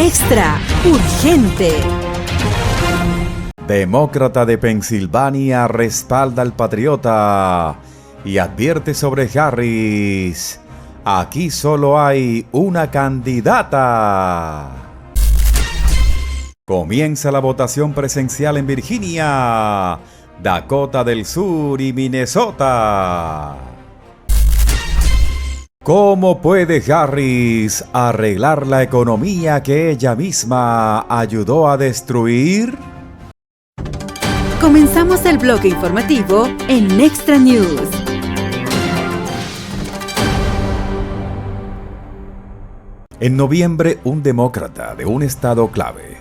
Extra Urgente. Demócrata de Pensilvania respalda al patriota y advierte sobre Harris: aquí solo hay una candidata. Comienza la votación presencial en Virginia, Dakota del Sur y Minnesota. ¿Cómo puede Harris arreglar la economía que ella misma ayudó a destruir? Comenzamos el bloque informativo en Extra News. En noviembre, un demócrata de un estado clave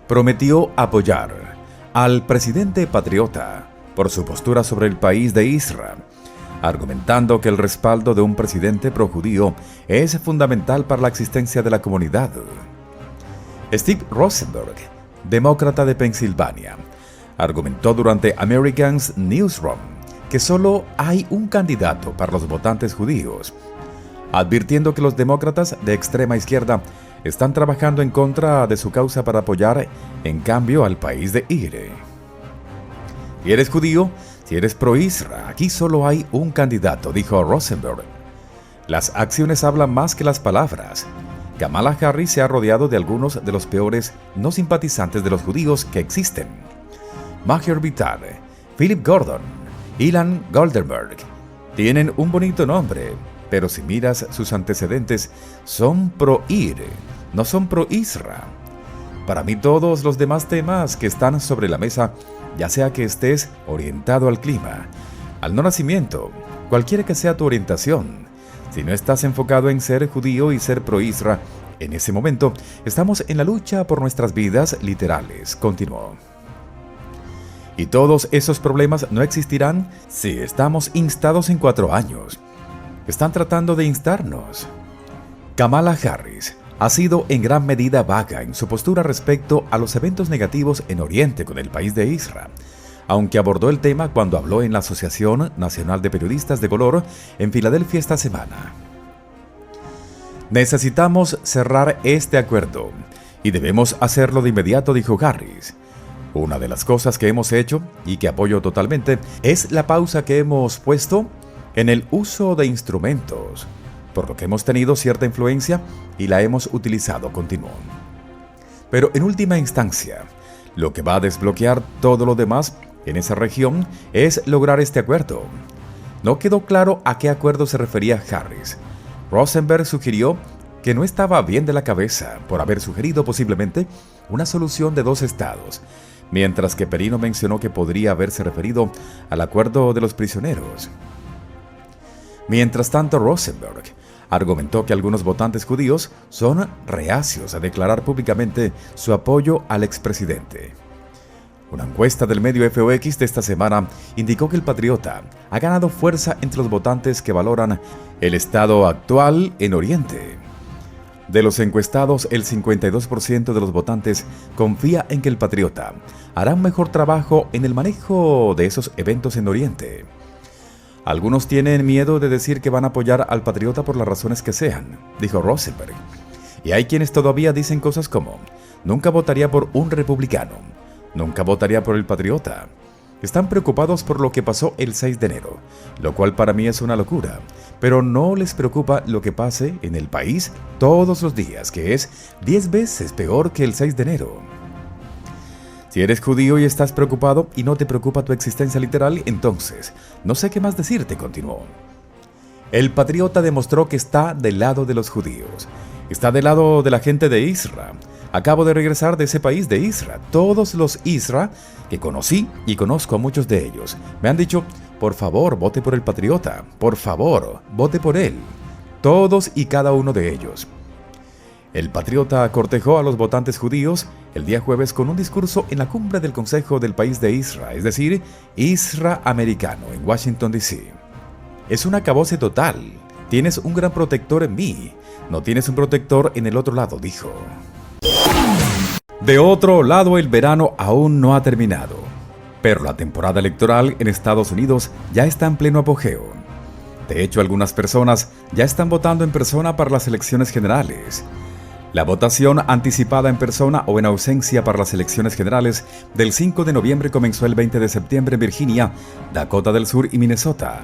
prometió apoyar al presidente patriota por su postura sobre el país de Israel, argumentando que el respaldo de un presidente projudío es fundamental para la existencia de la comunidad. Steve Rosenberg, demócrata de Pensilvania, argumentó durante Americans Newsroom que solo hay un candidato para los votantes judíos, advirtiendo que los demócratas de extrema izquierda están trabajando en contra de su causa para apoyar, en cambio, al país de Israel. Si eres judío, si eres pro-Israel, aquí solo hay un candidato, dijo Rosenberg. Las acciones hablan más que las palabras. Kamala Harris se ha rodeado de algunos de los peores no simpatizantes de los judíos que existen. Maher Vital, Philip Gordon, Ilan Goldenberg tienen un bonito nombre, pero si miras sus antecedentes, son pro-Ir, no son pro-Israel. Para mí todos los demás temas que están sobre la mesa, ya sea que estés orientado al clima, al no nacimiento, cualquiera que sea tu orientación, si no estás enfocado en ser judío y ser pro-Israel, en ese momento estamos en la lucha por nuestras vidas literales, continuó. Y todos esos problemas no existirán si estamos instados en 4 años. Están tratando de instarnos. Kamala Harris ha sido en gran medida vaga en su postura respecto a los eventos negativos en Oriente con el país de Israel, aunque abordó el tema cuando habló en la Asociación Nacional de Periodistas de Color en Filadelfia esta semana. Necesitamos cerrar este acuerdo y debemos hacerlo de inmediato, dijo Harris. Una de las cosas que hemos hecho y que apoyo totalmente es la pausa que hemos puesto en el uso de instrumentos, por lo que hemos tenido cierta influencia y la hemos utilizado, continuó. Pero en última instancia, lo que va a desbloquear todo lo demás en esa región es lograr este acuerdo. No quedó claro a qué acuerdo se refería Harris. Rosenberg sugirió que no estaba bien de la cabeza por haber sugerido posiblemente una solución de 2 estados, mientras que Perino mencionó que podría haberse referido al acuerdo de los prisioneros. Mientras tanto, Rosenberg argumentó que algunos votantes judíos son reacios a declarar públicamente su apoyo al expresidente. Una encuesta del medio FOX de esta semana indicó que el patriota ha ganado fuerza entre los votantes que valoran el estado actual en Oriente. De los encuestados, el 52% de los votantes confía en que el patriota hará un mejor trabajo en el manejo de esos eventos en Oriente. Algunos tienen miedo de decir que van a apoyar al patriota por las razones que sean, dijo Rosenberg. Y hay quienes todavía dicen cosas como: nunca votaría por un republicano, nunca votaría por el patriota. Están preocupados por lo que pasó el 6 de enero, lo cual para mí es una locura, pero no les preocupa lo que pase en el país todos los días, que es 10 veces peor que el 6 de enero. Si eres judío y estás preocupado y no te preocupa tu existencia literal, entonces no sé qué más decirte, continuó. El patriota demostró que está del lado de los judíos, está del lado de la gente de Israel. Acabo de regresar de ese país de Israel. Todos los Israel que conocí y conozco a muchos de ellos me han dicho: por favor, vote por el patriota, por favor, vote por él. Todos y cada uno de ellos. El patriota cortejó a los votantes judíos el día jueves con un discurso en la cumbre del Consejo del País de Israel, es decir, Israel americano, en Washington, D.C. Es un acabose total. Tienes un gran protector en mí. No tienes un protector en el otro lado, dijo. De otro lado, el verano aún no ha terminado, pero la temporada electoral en Estados Unidos ya está en pleno apogeo. De hecho, algunas personas ya están votando en persona para las elecciones generales. La votación anticipada en persona o en ausencia para las elecciones generales del 5 de noviembre comenzó el 20 de septiembre en Virginia, Dakota del Sur y Minnesota.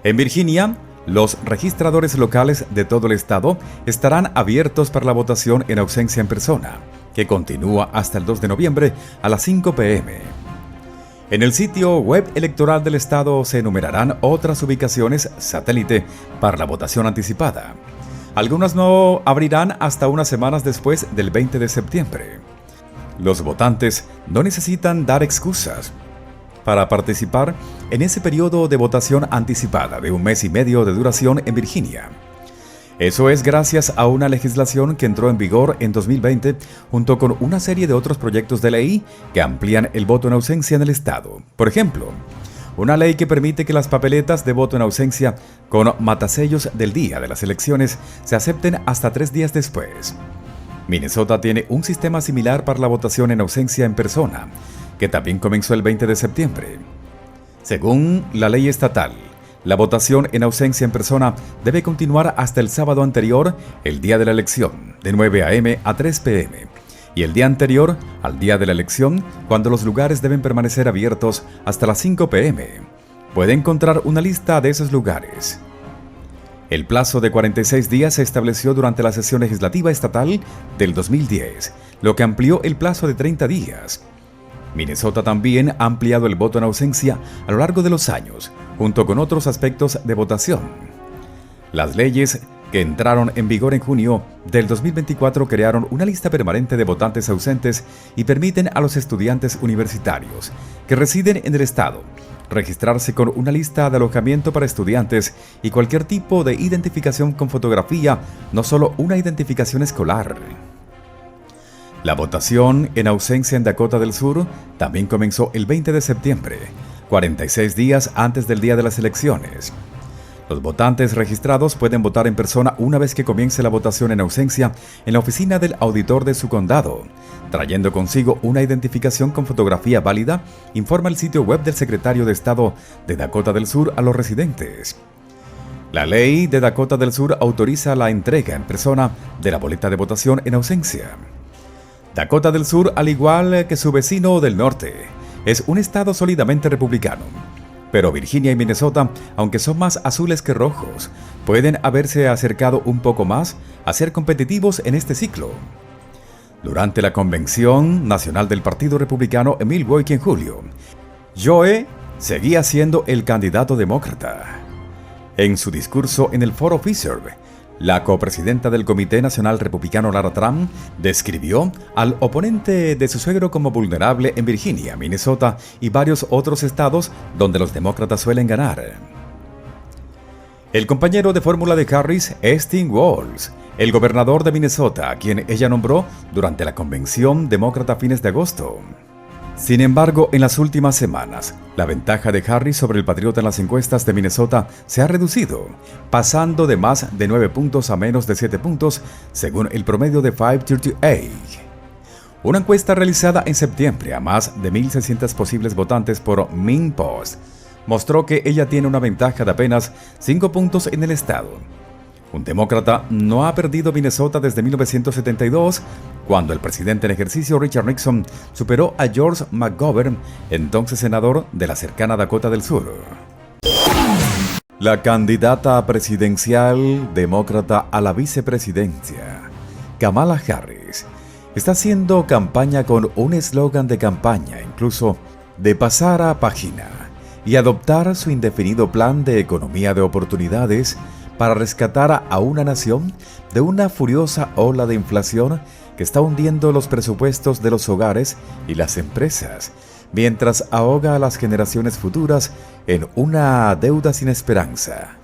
En Virginia, los registradores locales de todo el estado estarán abiertos para la votación en ausencia en persona, que continúa hasta el 2 de noviembre a las 5 p.m. En el sitio web electoral del estado se enumerarán otras ubicaciones satélite para la votación anticipada. Algunas no abrirán hasta unas semanas después del 20 de septiembre. Los votantes no necesitan dar excusas para participar en ese periodo de votación anticipada de 1 mes y medio de duración en Virginia. Eso es gracias a una legislación que entró en vigor en 2020 junto con una serie de otros proyectos de ley que amplían el voto en ausencia en el estado. Por ejemplo, una ley que permite que las papeletas de voto en ausencia con matasellos del día de las elecciones se acepten hasta 3 días después. Minnesota tiene un sistema similar para la votación en ausencia en persona, que también comenzó el 20 de septiembre. Según la ley estatal, la votación en ausencia en persona debe continuar hasta el sábado anterior, el día de la elección, de 9 a.m. a 3 p.m., y el día anterior al día de la elección, cuando los lugares deben permanecer abiertos hasta las 5 p.m. Puede encontrar una lista de esos lugares. El plazo de 46 días se estableció durante la sesión legislativa estatal del 2010, lo que amplió el plazo de 30 días. Minnesota también ha ampliado el voto en ausencia a lo largo de los años, junto con otros aspectos de votación. Las leyes que entraron en vigor en junio del 2024 crearon una lista permanente de votantes ausentes y permiten a los estudiantes universitarios que residen en el estado registrarse con una lista de alojamiento para estudiantes y cualquier tipo de identificación con fotografía, no solo una identificación escolar. La votación en ausencia en Dakota del Sur también comenzó el 20 de septiembre, 46 días antes del día de las elecciones. Los votantes registrados pueden votar en persona una vez que comience la votación en ausencia en la oficina del auditor de su condado, trayendo consigo una identificación con fotografía válida, informa el sitio web del secretario de Estado de Dakota del Sur a los residentes. La ley de Dakota del Sur autoriza la entrega en persona de la boleta de votación en ausencia. Dakota del Sur, al igual que su vecino del norte, es un estado sólidamente republicano. Pero Virginia y Minnesota, aunque son más azules que rojos, pueden haberse acercado un poco más a ser competitivos en este ciclo. Durante la Convención Nacional del Partido Republicano en Milwaukee en julio, Joe seguía siendo el candidato demócrata. En su discurso en el foro Fisher, la copresidenta del Comité Nacional Republicano Lara Trump describió al oponente de su suegro como vulnerable en Virginia, Minnesota y varios otros estados donde los demócratas suelen ganar. El compañero de fórmula de Harris es Tim Walz, el gobernador de Minnesota, a quien ella nombró durante la convención demócrata a fines de agosto. Sin embargo, en las últimas semanas, la ventaja de Harris sobre el patriota en las encuestas de Minnesota se ha reducido, pasando de más de 9 puntos a menos de 7 puntos, según el promedio de 538. Una encuesta realizada en septiembre a más de 1,600 posibles votantes por MinPost mostró que ella tiene una ventaja de apenas 5 puntos en el estado. Un demócrata no ha perdido Minnesota desde 1972, cuando el presidente en ejercicio Richard Nixon superó a George McGovern, entonces senador de la cercana Dakota del Sur. La candidata presidencial demócrata a la vicepresidencia, Kamala Harris, está haciendo campaña con un eslogan de campaña, incluso de pasar a página y adoptar su indefinido plan de economía de oportunidades para rescatar a una nación de una furiosa ola de inflación que está hundiendo los presupuestos de los hogares y las empresas, mientras ahoga a las generaciones futuras en una deuda sin esperanza.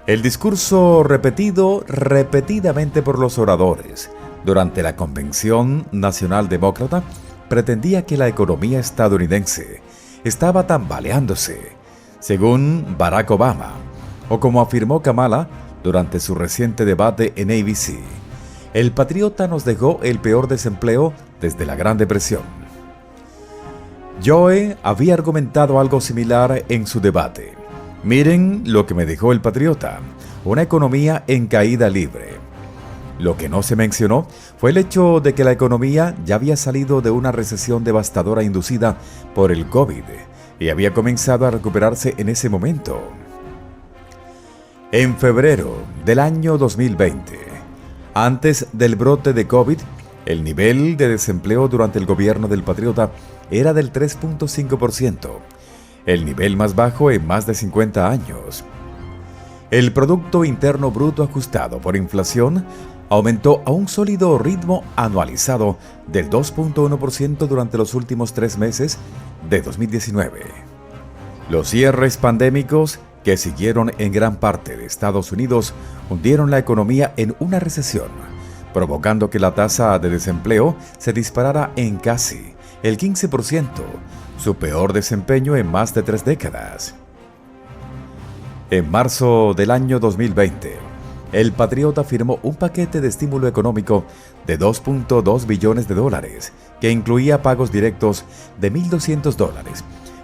El discurso repetido repetidamente por los oradores durante la Convención Nacional Demócrata pretendía que la economía estadounidense estaba tambaleándose, según Barack Obama, o como afirmó Kamala durante su reciente debate en ABC, el patriota nos dejó el peor desempleo desde la Gran Depresión. Joe había argumentado algo similar en su debate. Miren lo que me dejó el patriota, una economía en caída libre. Lo que no se mencionó fue el hecho de que la economía ya había salido de una recesión devastadora inducida por el COVID y había comenzado a recuperarse en ese momento. En febrero del año 2020, antes del brote de COVID, el nivel de desempleo durante el gobierno del Patriota era del 3.5%, el nivel más bajo en más de 50 años. El Producto Interno Bruto ajustado por inflación aumentó a un sólido ritmo anualizado del 2.1% durante los últimos 3 meses de 2019. Los cierres pandémicos que siguieron en gran parte de Estados Unidos hundieron la economía en una recesión, provocando que la tasa de desempleo se disparara en casi el 15%, su peor desempeño en más de 3 décadas. En marzo del año 2020, el Patriota firmó un paquete de estímulo económico de $2.2 billones que incluía pagos directos de $1.200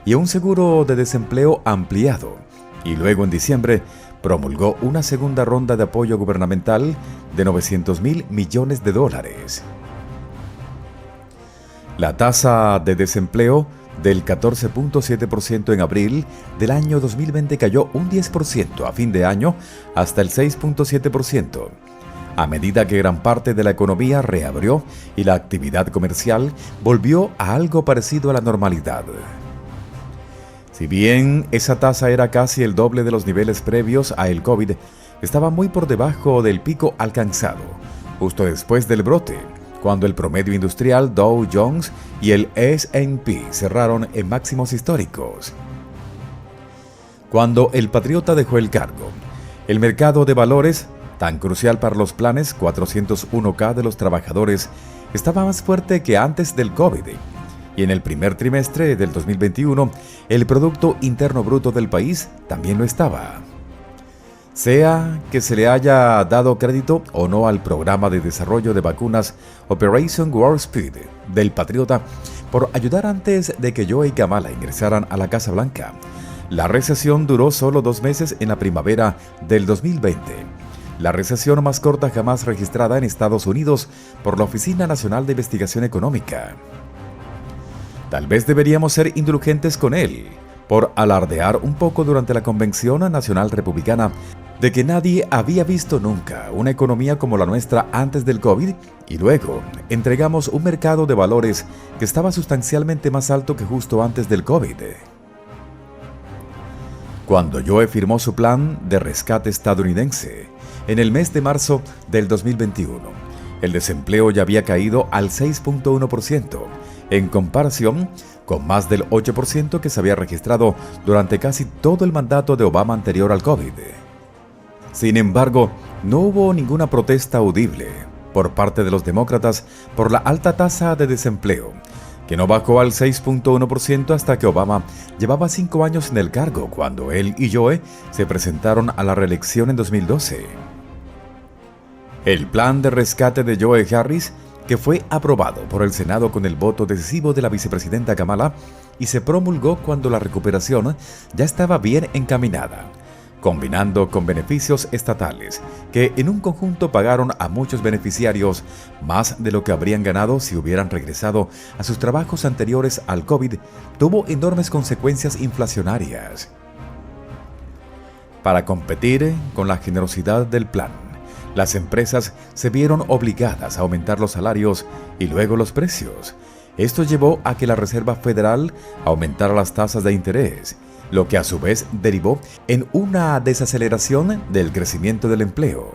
y un seguro de desempleo ampliado, y luego en diciembre promulgó una segunda ronda de apoyo gubernamental de $900.000 millones. La tasa de desempleo del 14.7% en abril del año 2020 cayó un 10% a fin de año hasta el 6.7%, a medida que gran parte de la economía reabrió y la actividad comercial volvió a algo parecido a la normalidad. Si bien esa tasa era casi el doble de los niveles previos a el COVID, estaba muy por debajo del pico alcanzado justo después del brote, cuando el promedio industrial Dow Jones y el S&P cerraron en máximos históricos. Cuando el Patriota dejó el cargo, el mercado de valores, tan crucial para los planes 401k de los trabajadores, estaba más fuerte que antes del COVID, y en el primer trimestre del 2021, el Producto Interno Bruto del país también lo estaba. Sea que se le haya dado crédito o no al programa de desarrollo de vacunas Operation Warp Speed del Patriota por ayudar antes de que Joe y Kamala ingresaran a la Casa Blanca, la recesión duró solo 2 meses en la primavera del 2020, la recesión más corta jamás registrada en Estados Unidos por la Oficina Nacional de Investigación Económica. Tal vez deberíamos ser indulgentes con él por alardear un poco durante la Convención Nacional Republicana de que nadie había visto nunca una economía como la nuestra antes del COVID, y luego entregamos un mercado de valores que estaba sustancialmente más alto que justo antes del COVID. Cuando Joe firmó su plan de rescate estadounidense en el mes de marzo del 2021, el desempleo ya había caído al 6.1%, en comparación con más del 8% que se había registrado durante casi todo el mandato de Obama anterior al COVID. Sin embargo, no hubo ninguna protesta audible por parte de los demócratas por la alta tasa de desempleo, que no bajó al 6.1% hasta que Obama llevaba 5 años en el cargo, cuando él y Joe se presentaron a la reelección en 2012. El plan de rescate de Joe Harris, que fue aprobado por el Senado con el voto decisivo de la vicepresidenta Kamala y se promulgó cuando la recuperación ya estaba bien encaminada, combinando con beneficios estatales que en un conjunto pagaron a muchos beneficiarios más de lo que habrían ganado si hubieran regresado a sus trabajos anteriores al COVID, tuvo enormes consecuencias inflacionarias. Para competir con la generosidad del plan, las empresas se vieron obligadas a aumentar los salarios y luego los precios. Esto llevó a que la Reserva Federal aumentara las tasas de interés, lo que a su vez derivó en una desaceleración del crecimiento del empleo.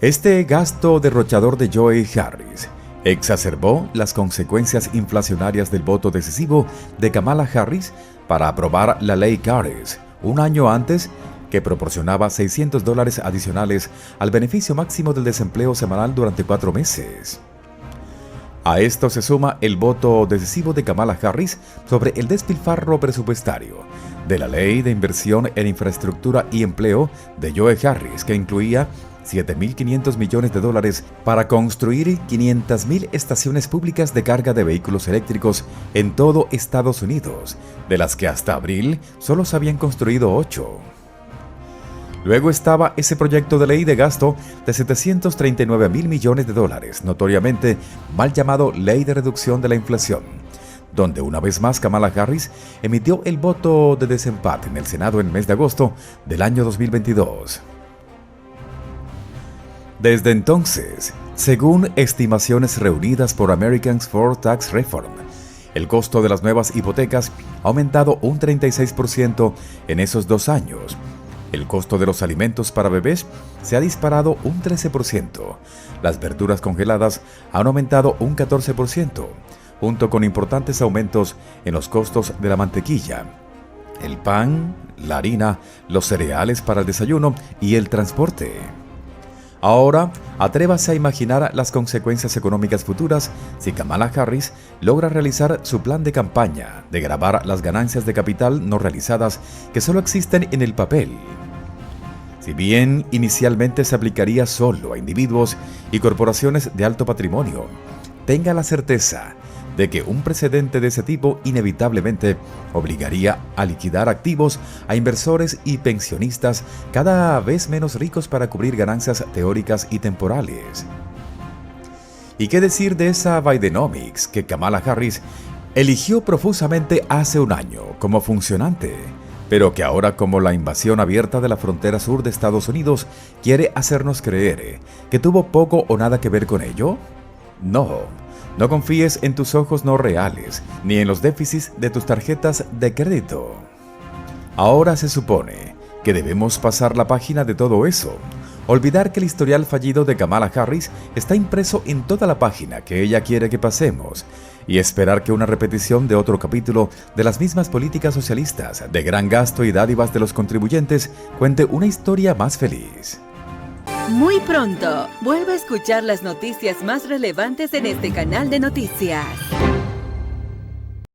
Este gasto derrochador de Joe Harris exacerbó las consecuencias inflacionarias del voto decisivo de Kamala Harris para aprobar la ley CARES un año antes, que proporcionaba $600 adicionales al beneficio máximo del desempleo semanal durante 4 meses. A esto se suma el voto decisivo de Kamala Harris sobre el despilfarro presupuestario de la Ley de Inversión en Infraestructura y Empleo de Joe Harris, que incluía $7.500 millones para construir 500.000 estaciones públicas de carga de vehículos eléctricos en todo Estados Unidos, de las que hasta abril solo se habían construido 8. Luego estaba ese proyecto de ley de gasto de 739 mil millones de dólares, notoriamente mal llamado Ley de Reducción de la Inflación, donde una vez más Kamala Harris emitió el voto de desempate en el Senado en el mes de agosto del año 2022. Desde entonces, según estimaciones reunidas por Americans for Tax Reform, el costo de las nuevas hipotecas ha aumentado un 36% en esos 2 años. El costo de los alimentos para bebés se ha disparado un 13%. Las verduras congeladas han aumentado un 14%, junto con importantes aumentos en los costos de la mantequilla, el pan, la harina, los cereales para el desayuno y el transporte. Ahora, atrévase a imaginar las consecuencias económicas futuras si Kamala Harris logra realizar su plan de campaña de gravar las ganancias de capital no realizadas que solo existen en el papel. Si bien inicialmente se aplicaría solo a individuos y corporaciones de alto patrimonio, tenga la certeza de que un precedente de ese tipo inevitablemente obligaría a liquidar activos a inversores y pensionistas cada vez menos ricos para cubrir ganancias teóricas y temporales. ¿Y qué decir de esa Bidenomics que Kamala Harris eligió profusamente hace un año como funcionante, pero que ahora, como la invasión abierta de la frontera sur de Estados Unidos, quiere hacernos creer que tuvo poco o nada que ver con ello? No confíes en tus ojos no reales, ni en los déficits de tus tarjetas de crédito. Ahora se supone que debemos pasar la página de todo eso, olvidar que el historial fallido de Kamala Harris está impreso en toda la página que ella quiere que pasemos, y esperar que una repetición de otro capítulo de las mismas políticas socialistas de gran gasto y dádivas de los contribuyentes cuente una historia más feliz. Muy pronto, vuelve a escuchar las noticias más relevantes en este canal de noticias.